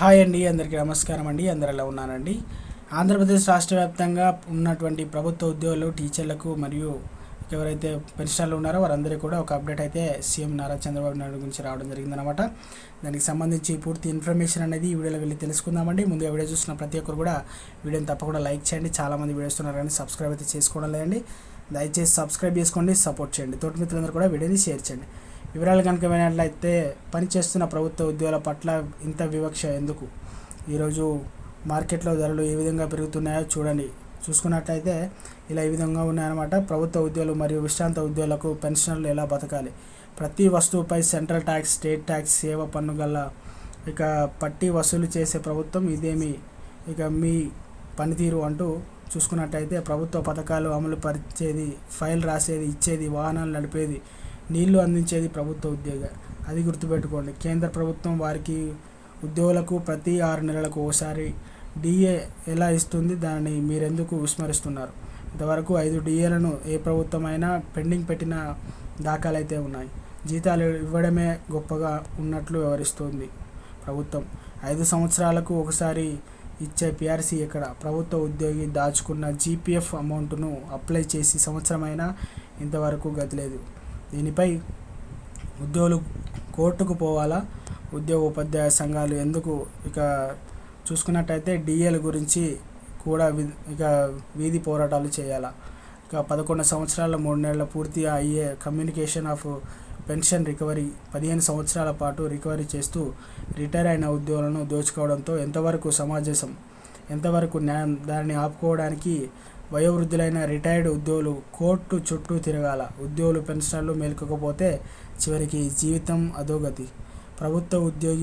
Hi అండి, అందరికీ నమస్కారం అండి. అందరు ఎలా ఉన్నారండి? ఆంధ్రప్రదేశ్ రాష్ట్ర వ్యాప్తంగా ఉన్నటువంటి ప్రభుత్వ ఉద్యోగులు, టీచర్లకు మరియు ఎవరైతే పెన్షనర్లు ఉన్నారో వారందరికీ కూడా ఒక అప్డేట్ అయితే సీఎం నారా చంద్రబాబు నాయుడు గురించి రావడం జరిగిందనమాట. దానికి సంబంధించి పూర్తి ఇన్ఫర్మేషన్ అనేది ఈ వీడియోలో వెళ్ళి తెలుసుకుందామండి. ముందుగా వీడియో చూసిన ప్రతి ఒక్కరు కూడా వీడియోని తప్పకుండా లైక్ చేయండి. చాలామంది వీడియోస్ ఉన్నారు కానీ సబ్స్క్రైబ్ అయితే చేసుకోవడం లేదండి. దయచేసి సబ్స్క్రైబ్ చేసుకోండి, సపోర్ట్ చేయండి. తోటి మిత్రులందరూ కూడా వీడియోని షేర్ చేయండి. వివరాలు కనుక వినట్లయితే, పనిచేస్తున్న ప్రభుత్వ ఉద్యోగుల పట్ల ఇంత వివక్ష ఎందుకు? ఈరోజు మార్కెట్లో ధరలు ఏ విధంగా పెరుగుతున్నాయో చూసుకున్నట్లయితే ఇలా ఈ విధంగా ఉన్నాయన్నమాట. ప్రభుత్వ ఉద్యోగులు మరియు విశ్రాంత ఉద్యోగులకు పెన్షనర్లు ఎలా బతకాలి? ప్రతి వస్తువుపై సెంట్రల్ ట్యాక్స్, స్టేట్ ట్యాక్స్, సేవ పన్ను గల పట్టి వసూలు చేసే ప్రభుత్వం ఇదేమి మీ పనితీరు అంటూ చూసుకున్నట్టయితే, ప్రభుత్వ పథకాలు అమలు పరిచేది, ఫైల్ రాసేది, ఇచ్చేది, వాహనాలు నడిపేది, నీళ్లు అందించేది ప్రభుత్వ ఉద్యోగి. అది గుర్తుపెట్టుకోండి. కేంద్ర ప్రభుత్వం వారికి ఉద్యోగులకు ప్రతి 6 నెలలకు ఒకసారి డిఏ ఎలా ఇస్తుంది? దాన్ని మీరెందుకు విస్మరిస్తున్నారు? ఇంతవరకు 5 డిఏలను ఏ ప్రభుత్వం అయినా పెండింగ్ పెట్టిన దాఖలైతే ఉన్నాయి. జీతాలు ఇవ్వడమే గొప్పగా ఉన్నట్లు వివరిస్తుంది ప్రభుత్వం. 5 సంవత్సరాలకు ఒకసారి ఇచ్చే పిఆర్సీ ఎక్కడ? ప్రభుత్వ ఉద్యోగి దాచుకున్న జీపీఎఫ్ అమౌంట్ను అప్లై చేసి సంవత్సరమైనా ఇంతవరకు గతిలేదు. దీనిపై ఉద్యోగులు కోర్టుకు పోవాలా? ఉద్యోగ ఉపాధ్యాయ సంఘాలు ఎందుకు? చూసుకున్నట్టయితే డిఏల గురించి కూడా వీధి పోరాటాలు చేయాలా? 11 సంవత్సరాల 3 నెలల పూర్తి అయ్యే కమ్యూనికేషన్ ఆఫ్ పెన్షన్ రికవరీ 15 సంవత్సరాల పాటు రికవరీ చేస్తూ రిటైర్ అయిన ఉద్యోగులను దోచుకోవడంతో ఎంతవరకు సమంజసం, ఎంతవరకు న్యాయం? దానిని ఆపుకోవడానికి వయోవృద్ధులైన రిటైర్డ్ ఉద్యోగులు కోర్టు చుట్టూ తిరగాల. ఉద్యోగులు, పెన్షనర్లు మేలుకోకపోతే చివరికి జీవితం అధోగతి. ప్రభుత్వ ఉద్యోగి